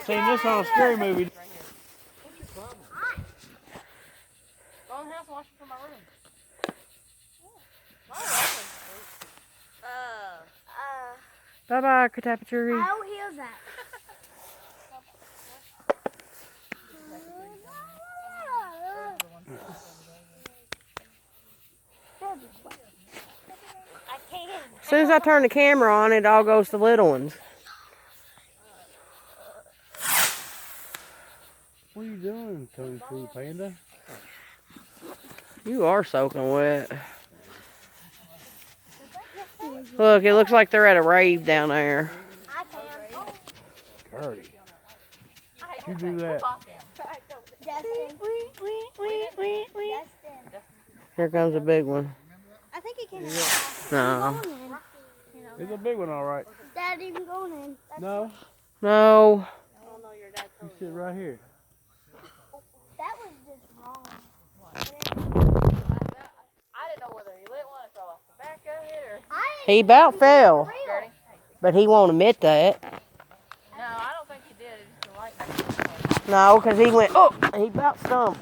seen this on a scary movie. What's your problem? Go in the house and wash it from my room. Bye-bye, Katapaturi. How heals that? I can't. As soon as I turn the camera on, it all goes to little ones. What are you doing, Kung Fu Panda? You are soaking wet. Look, it looks like they're at a rave down there. I can. Curdy. You do that. Justin. Here comes a big one. I think he can. No. It's a big one, all right. Dad even going in. No, No. you sit right here. That was just wrong. I didn't know whether he lit one or fell off the back of it or. He about fell, but he won't admit that. No, I don't think he did. It's just the light. No, because he went, oh, he about stumbled.